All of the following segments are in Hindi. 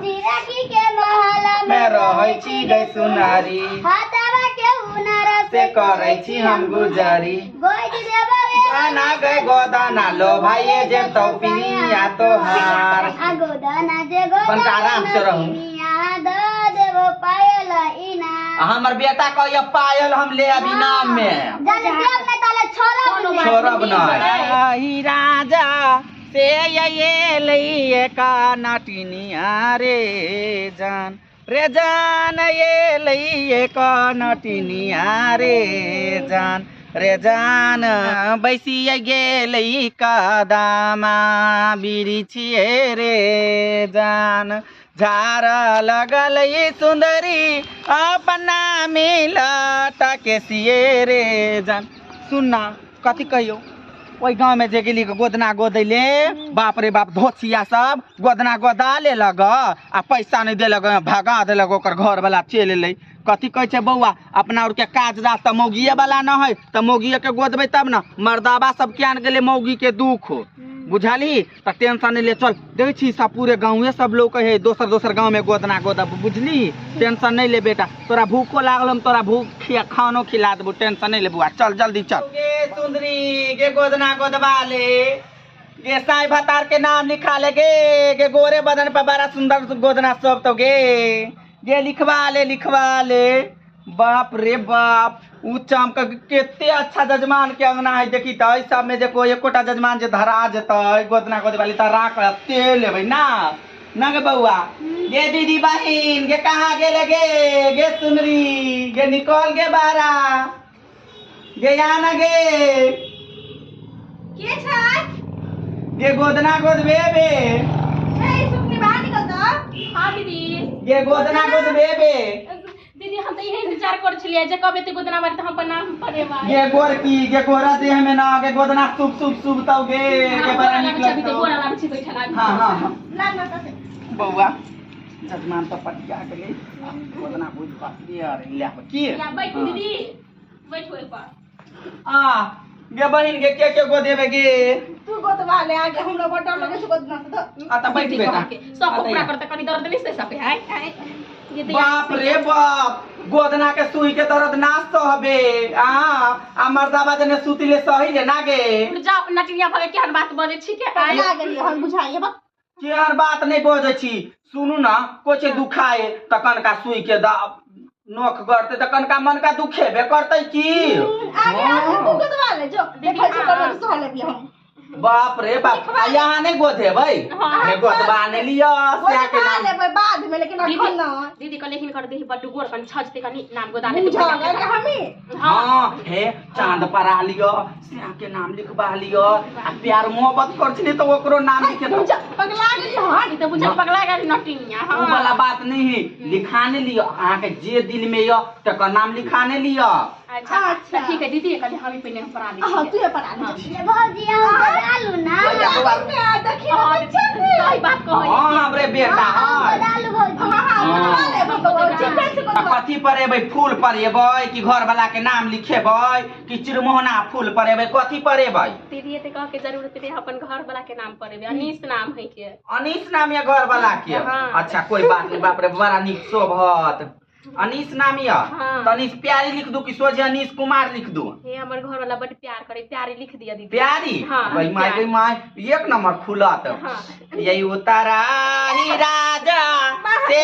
जिराकी के महला मैं रहै छी गई सुनारी हाथवा के उनार से करै छी हम गुजारी गोई देबे गाना गए गोदाना लो भाई जे तो पिनिया तो हार आ गोदाना जे कौन का आराम से रहूं यहाँ द देबो पायल इना हमर बेटा को ये पायल हम ले अभी नाम में जल देव में ताले छोरब ना ही राजा से ये लइए का नटिनिया रे जान ये लइए का नटिनिया रे जान बैसिए गेलै कदमा बिरिछिए रे जान झार लगल सुंदरी अपना मिला टकेसिए रे जान सुनना कथी कहियो ओई गाँव में जे गेली गोदना गोदैले बाप रे बाप धोछिया सब गोदना गोदा ले लग आ पैसा नहीं देलक भगा देलक ओकर घर वाला चल अलै कथी कहै छै बौआ अपना और के काज रात त मौगिए वाला न है त मौगिए के गोदबै तब न मर्दाबा सब कियान गेले मौगी के दुख बुझाली त टेंशन नहीं ले चल देख छी सब पूरे गाँवे सब लोग कहे दोसर गाँव में गोदना गोदब बुझली टेंशन नहीं ले बेटा तोरा भूखो लागल हम तोरा भूख खानो खिला देबो टेंशन नहीं ले बुआ चल जल्दी चल गे सुंदरी गे गोदना गोदबा ले गे साईं भतार के नाम लिखा ले गे गोरे बदन पर बड़ा सुंदर गोदना सब तो गे लिखवा ले बाप रे बाप उ चमक केते अच्छा जजमान के अंगना है देखी त सब में देखो एकोटा जजमान जे धरा जतै गोदना गोदे वाली त राख तेल लेबै ना गे बउआ गे दीदी बहिन गे कहाँ गेले गे सुनरी गे निकल गे बारा गे आना गे के छै गे गोदना गोदबे बे ए सुनली बाहर निकल त हां दीदी गे गोदना गोदबे बे दीदी हम तो यही विचार कर छलिए जे कबे ते गोदना मारी त हम पर नाम पड़ेबा गे गोर की गे गोरा देह में ना गे गोदना शुभ तौ गे बड़ा निकल अभी तो गोरा लाग छी बैठल हां ना त बउआ जजमान तो पटिया गेले गोदना बुझ पास दिया रे ले की या बैठ दीदी बैठ होए पर आ गे बहिन गे के गोदेबे गे तू गोदवा ले आगे हमरा बटन लगे छ गोदना से आ त बैठ बेटा सब कपड़ा करते कनी दर्द नहीं से सके है बाप रे बाप गोदना के सुई के दर्द नाश तो हबे आ मर्दाबा जने सुतिले सही ले ना गे जाओ नटिया भगे केहन बात बजे छी के आ गेली हम बुझाइए बा केहन बात नहीं बजे छी सुनू ना कोचे दुखाए तकन का सुई के नोख करते तकन का मन का दुखेबे करते की आगे तू गोदवा ले जो देखै छी कने सह ले हम बाप रे बाप यहाँ नहीं गोदे भाई मैं गोदवा ने लिया से के नाम ले बाद में लेकिन अखन ना दीदी को लेकिन कर देही बड्डू गोर कन छजते कनी नाम गोदा ले बुझा के हमें हां हे चांद पर आ लियो से के नाम लिखवा लियो आ प्यार मोहब्बत कर छली तो ओकरो नाम लिखे तो पगला गेली हां ई तो बुझा पगला गेली नटिया हां वो वाला बात नहीं लिखाने लियो आ के जे दिल में यो तकर नाम लिखाने लियो अच्छा ठीक है दीदी कल हम पहले पढ़ा ली हां तू पढ़ा ली भौजी हम डालू ना देखी सही बात कहो हां हमरे बेटा हां डालू भौजी हां ले भौजी कथी परेबै फूल परेबै कि घर वाला के नाम लिखेबै कि चिरमोहना फूल परेबै कथी परेबै दीदी ते कह के जरूरत है अपन घर वाला के नाम परेबै अनीस नाम है के अनीस नाम या घर वाला के अच्छा कोई बात नहीं बाप रे बड़ा निक शोभत अनीस नाम या तनीस प्यारी लिख दू कि सोझे अनीस कुमार लिख दू हे हमर घर वाला बड़ प्यार करे प्यारी लिख दिया दीदी प्यारी भाई माय एक नंबर खुलत यही उतारा ही राजा से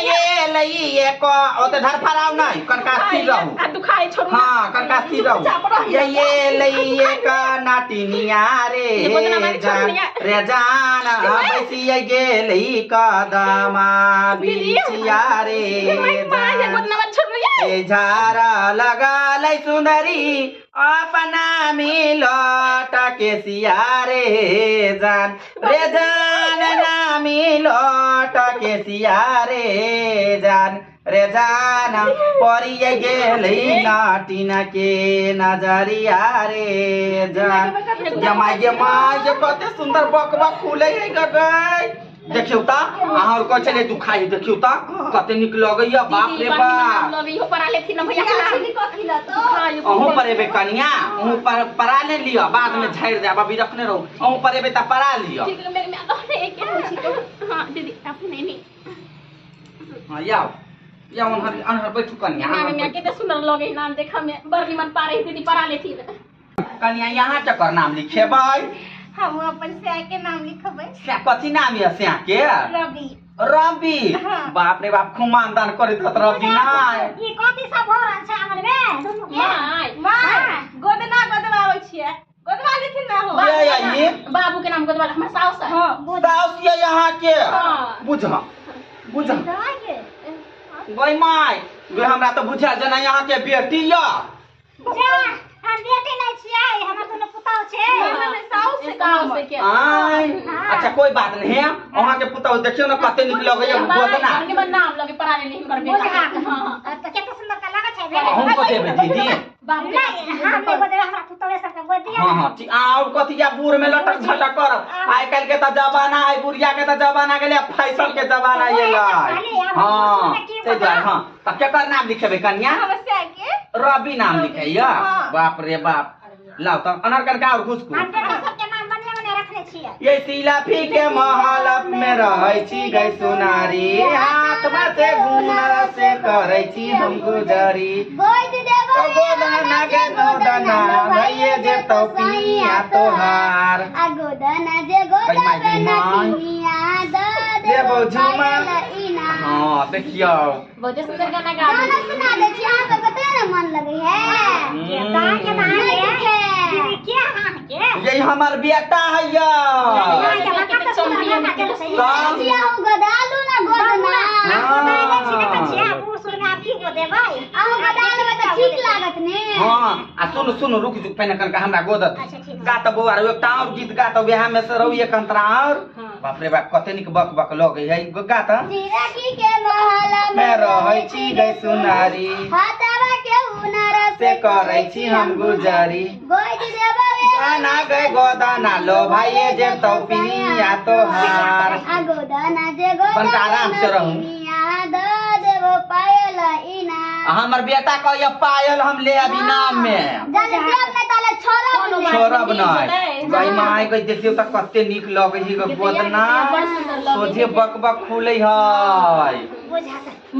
ये लइए को ओ त धर फराव नहीं कनका स्थिर रहू आ दुखाई छोड़ हां कनका स्थिर रहू ये लइए का नाटिनिया रे जान बैसिए गेली कदमा बिचिया रे ए झारा लगालै सुंदरी अपना मिलट के सियारे जान ना मिलट के सियारे जान रे जान परिए गेलै नाटिन के नजरिया रे जान जमाई कते सुंदर बकबक खुलै है गगै देखियो ता अहाँ को चले दुखाई देखियो ता कते निक लगैया बाप रे बाप लगैयो परा लेथिन न भैया कथिला तो अहू परेबे कनिया अहू परा ले लियो बाद में झाड़ दे अभी रखने रहो अहू परेबे त परा लियो ठीक मेरे में तो एक क्या छी तो हां दीदी अपने नहीं हां याओ अनहर अनहर बैठू कन्या नाम में कितने सुंदर लगे नाम देखा में बरनी मन पारे दीदी परा लेथी कन्या यहाँ चकर नाम लिखेबै हम अपन से के नाम लिखबै से कथी नाम है से के रवि रवि बाप रे बाप खूब मानदान करत रवि ना ई कथी सब हो रहल छै हमर में माय गोदना गोदवाबै छियै गोदवा लिखिन ना हो ये बाबू के नाम गोदवा हमर साउस है हां साउस ये यहाँ के बुझा बुझा गई माय गे हमरा तो बुझा जना यहाँ के बेटी या जा हम बेटी नहीं छियै हमर दोनों पुतौ छै हमर साउस से के अच्छा कोई बात नहीं है वहां के पुतौ देखियो ना कते निक लगे ये गोदना के नाम लगे परा ले हिनकर बेटा हां तो केते सुंदर का लागे छै हम को देबे दीदी बाबू नहीं हम नहीं बदले हमरा पुतौ सब के गोद दिया हां ठीक और कथी या बूढ़ में लटक झटक कर आइ काल के त जमाना है बुढ़िया के त जमाना गेले फैशन के जमाना ये हां से द्वारा हां तब के कर नाम लिखेबे कन्या समस्या के रवि नाम लिखैया बाप रे बाप लाओ त अनर कर का और खुश हम बेटा सब के नाम बनिया बने रखले छियै ये सिलाफी के महल में रहै छी गई सुनारी हाथ में से गुनर से करै छी हम गुजरी गोद देबो गोदना के गोदना भइए जे तो पिया तोहार आ गोदना जे गोदना नटिया द देबो झुमा हां देखियो बहुत सुंदर गाना गा गाना सुना दे छी अहाँ सब कते न मन लगे है के दीदी क्या हां के ये हमर बेटा है या जिया हो गदालू ना गोदना अहो गदालू में त ठीक लागत ने हां आ सुन सुन रुक जुक पहले कनका हमरा गोदत गा त बौआ रे एकटा और गीत गा त बियाह में से रहू एक अंतरा और बाप रे बाप कते निक बक बक लगे है गा त जिराकी के महल में रहै छी गई सुनारी हाथवा के हुनर से करै छी हम गुजरी गोद देबो गाना गए गोदना लो भाई जे तो पिया तोहार आ गोदना जे कनका आराम से रहू द देबो पायल इना हमर बेटा कह ये पायल हम ले अभी नाम में जाने देव ने ताले छोरब छोरब नहीं भाई माय के देखियो त कते निक लगे ही गोदना सोझे बक बक खुले है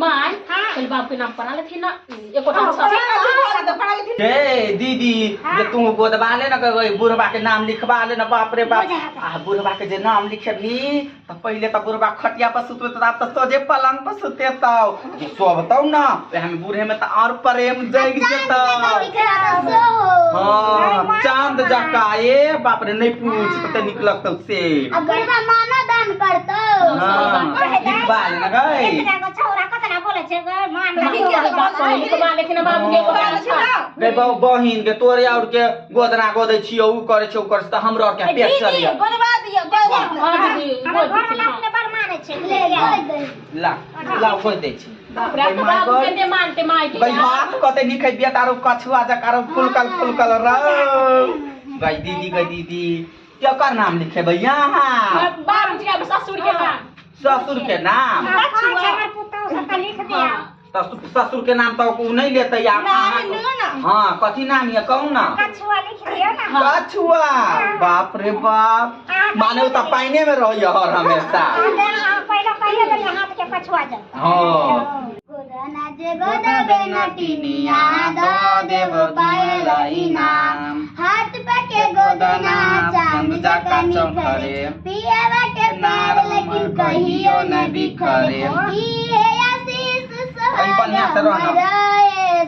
माय कल बाप के नाम परा लेथी ना एको ए दीदी जे तू गोदबा ले ना बुढ़बा के नाम लिखवा ले ना बाप रे बाप आ बुढ़बा के जे नाम लिखेबी त पहिले त बुढ़बा खटिया पर सुतबे त आप त सोझे पलंग पर सुतेतौ जे सोबतौ ना हम बूढ़े में त और प्रेम जग जेतौ हां चांद जका ए बाप रे नहीं पूछ त निक लगतौ से अब बुढ़बा माना दान करतौ हां लिखवा ले ना गई इतना को छौरा कतना बोले छै ग मान लिखवा लेथिन बाबू के गोदना छा बे बहिन के तोरे और के गोदना गोदै छियो उ करे छै उ करे त हमरो और के पेट चलिया गोदवा दियो हां दीदी घर वाला अपने पर माने छै ले गोद ला ला कोइ दै छी बाबू के दे मानते माय के भाई हाथ कते निखै बेटारो कछुआ जकारो फुलकल र गई दीदी केकर नाम लिखेबै यहाँ बाबू जी के ससुर के नाम हमर पुतौ सब लिख दिया ससुर के नाम तो नहीं लेते आप हाँ कथी नाम है कहू ना कछुआ लिख दियो ना कछुआ बाप रे बाप माने तो पानी में रही हर हमेशा पहले हाथ के कछुआ जा हां गोदना जे गोदबे नटिनिया द देव पायला इनाम हाथ पे के गोदना चांद जका निखरे पियावा के पार लेकिन कहियो न बिखरे ई है आशीष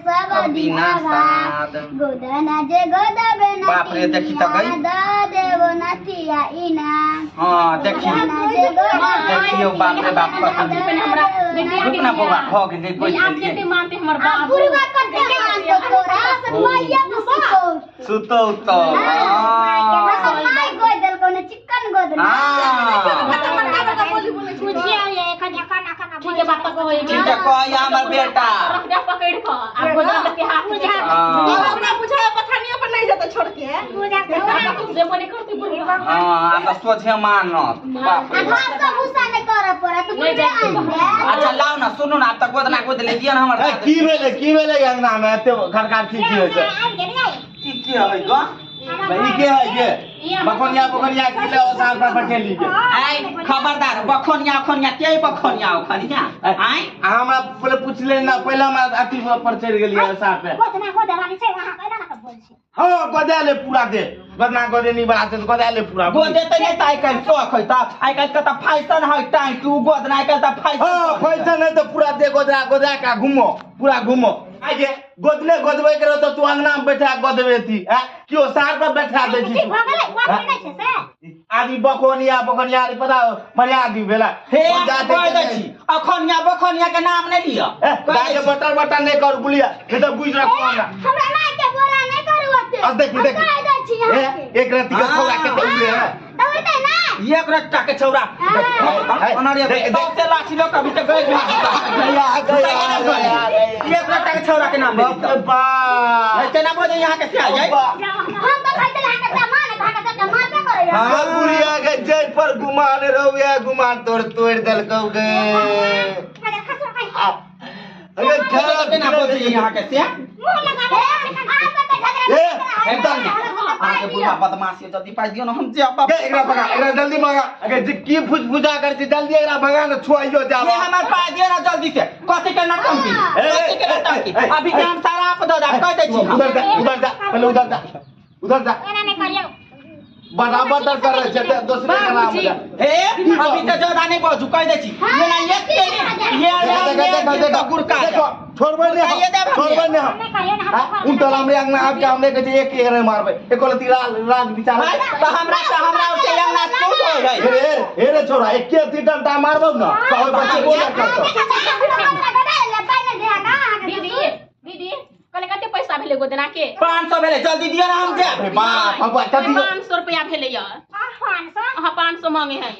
सब दिना साथ गोदना जे गोदबे नटिनिया द देव नथिया इनाम हां देखियो बाप रे बाप रुक ना बौआ हो गेलै बोल आप जते मानते हमर बाबू बुढ़वा कते मानतो तोरा सब मैया सुतो तो माय गोद देल कोने चिकन गोद ना बुझिया ये खाना ठीक है बापा को ठीक है कह हमर बेटा रख दे पकड़ के आ गोदा के हाथ में अपना बुझाया पथानियों पर नहीं जाता छोड़ के जे बने करती बुढ़वा हां अब सोझे मानत बाप रे घास का भूसा नहीं कर पड़ा तो बुझे अच्छा लाओ ना सुनो ना अब तक गोदना गोद ले दिया ना हमर की भेले अंगना में एते खड़खड़ की होइ छै की है ग भाई के है ये बखोनिया बखोनिया किलो साल पर बैठे लीजिए आई खबरदार बखोनिया खनिया के बखोनिया खनिया आई हमरा पहले पूछ ले ना पहले हम अथी पर चढ़ गेलिए साथ पे गोदवानी छै वहां कैला ना बोल छी हां गोदे पूरा दे बदना गोदे नहीं बना से गोदे पूरा गोदे त नहीं ताई कर शौक है त आई कल त फैशन है टाइम तू गोदना कल त फैशन हां फैशन है तो पूरा दे गोदरा गोदरा का घूमो पूरा घूमो आजे गोदले गोदबे करो तो तू अंगना में बैठा गोदबे थी क्यों सार पर बैठा दे छी आदि बखोनिया बखोनिया पता मर्यादा भेला हे कह दे छी अखनिया बखनिया के नाम नहीं लिया गाजे बटर बटर नहीं कर बुलिया नहीं तो बुझ रखो ना हमरा माय के बोला नहीं करू ओते अब देख एक राती के छौरा के तौले है दौड़ते ना एक रट्टा के छौरा अनरिया सबसे लाठी लोग अभी तक गए एक रट्टा के छौरा के नाम ले बा केना बोले यहाँ के से आ जाए हम तो खाते ला के सामान भागा से मार पे करे हां बुढ़िया के जय पर गुमान रहुया गुमान तोड़ दल कौ गे अरे खराब केना बोले यहाँ के से मुंह लगा दे एकदम आके बुढ़ा बदमाशी जल्दी पाई दियो ना हम जे अब एकरा भगा एकरा जल्दी भगा अगर की फुजफुजा कर छी जल्दी एकरा भगा ना छुआइयो जावा ये हमार पाई दियो ना जल्दी से कथि के नटंकी कथि के नटंकी अभी के हम सारा आप दो दा कह दे छी उधर जा पहले उधर जा एना नहीं करियो बराबर कर रहे छे दूसरे का नाम हे अभी तो ज्यादा नहीं बोझू कह दे छी ये ना ये गुरका छोड़बे ने उन तला में अंगना आप के हमने कहे एक रे मारबे एको लती राग विचार तो हमरा उसे अंगना सूट हो गई हे रे छोरा एक के ती डंडा मारबो ना कहै बच्चे बोला करतो दीदी कल कते पैसा भेले गोदना के 500 भेले जल्दी दियो ना हम जे बाप बाबा कथि 500 रुपया भेले या 500 हां 500 मांगे हैं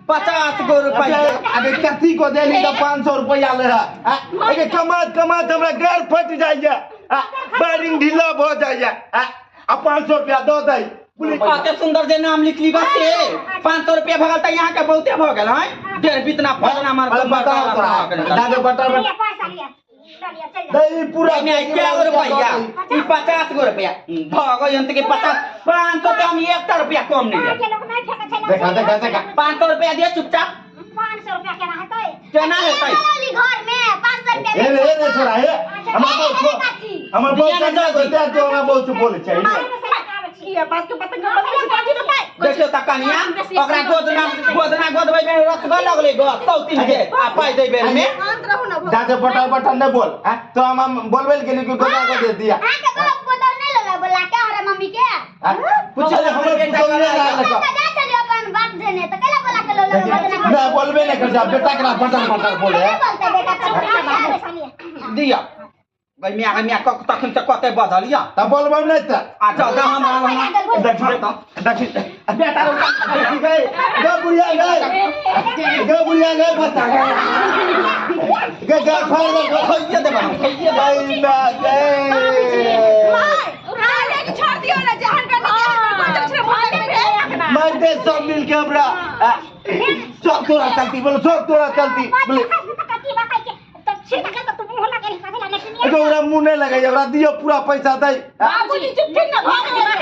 50 गो रुपया अरे कथि को देली तो 500 रुपया ले रहा अरे कमात हमरा घर फट जाइए बैरिंग ढीला हो जाइए आ 500 रुपया दो दई कते सुंदर जे नाम लिख ली बस 500 रुपया भगल त यहाँ के बहुते भ गेल है डेढ़ बितना फजना मार बताओ तोरा दादे बटर पैसा लिया दई पूरा में क्या रुपया ई 50 गो रुपया भगो यंत के 50 500 तो हम 1 रुपया कम नहीं दे देखा 500 रुपया दिए चुपचाप 500 रुपया केना हेतै केना हेतै घर में 500 रुपया ए छोरा हे हमर बहुत जल्दी तो हमरा बहुत बोले चाहिए ये बात के पता नहीं देखियो त कनिया ओकरा गोदना गोदबै में रसगोल लगले गो सौतीन के आ पाई दे बेर में दादे बटर नहीं बोल तो हम बोलबे के लिए गोदना को दे दिया हां के बटर नहीं लगा बोला क्या हमारे मम्मी के कुछ हमरे बेटा ने जा चलिए अपन बात देने तो केला बोला के लोग बदना ना बोलबे नहीं कर जा बेटा के बटर बोले बोलते बेटा दिया भाई मिया तखन से कते बदलिया त बोलबे नहीं त अच्छा हम देखी बेटा देखी गए गो बुढ़िया गए बता गए फाड़ खोइए दे बना खोइए भाई ना गए छोड़ दियो ना जहन का मैं दे सब मिल के हमरा सब तोरा चलती बोलो ओकरा मुंह नहीं लगे ओकरा दियो पूरा पैसा दई बाबूजी चुप ठीक ना घर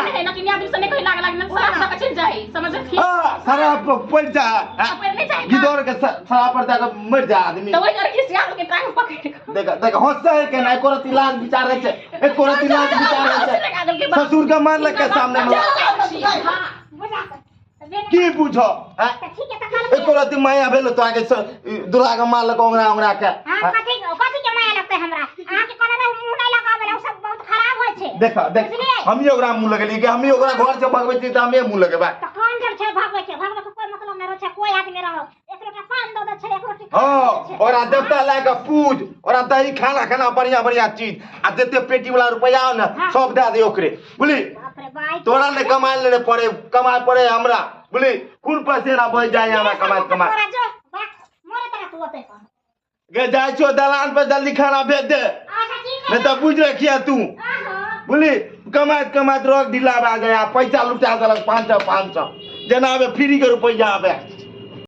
में है ना कि आदमी से नहीं कहि लाग ना सारा चल जाए समझ ठीक हां सारा पड़ जा गिदौर के सारा पर जाकर मर जा आदमी तो वही करके सियाल के ट्रक पकड़ देख हंसता है के ना कोरती लाज विचार है ससुर का मान लग के सामने में की पूछो एको राती माया भेलो तो आगे दुल्हा का माल लग ओंगरा के हां कथि के माया लगते हमरा अहाँ के कोना मुंह नहीं लगावे उ सब बहुत खराब होय छे देख हम ही ओकरा मुंह लगेली कि हम ही ओकरा घर से भगबै छी त हम ही मुंह लगेबा तो कौन जब छे भगवे के कोई मतलब न रहे छे कोई आदमी रहो एक रोटी पान दो छे एक रोटी हां और देवता लाके पूज और दही खाना बढ़िया चीज आ देते पेटी वाला रुपया हो ना सब दे दे ओकरे बुझली बाप रे भाई तोरा ने कमाए पड़े हमरा बुझली खून पसेरा बह जाए हमरा कमाए मोरे तरह तू होते गे जाय छो दलान पे जल्दी खाना भेज दे नहीं तो बुझ रखिया तू बुझली कमात रोक ढीला आ गया पैसा लुटा देलक 500 जना फ्री के रुपया आवे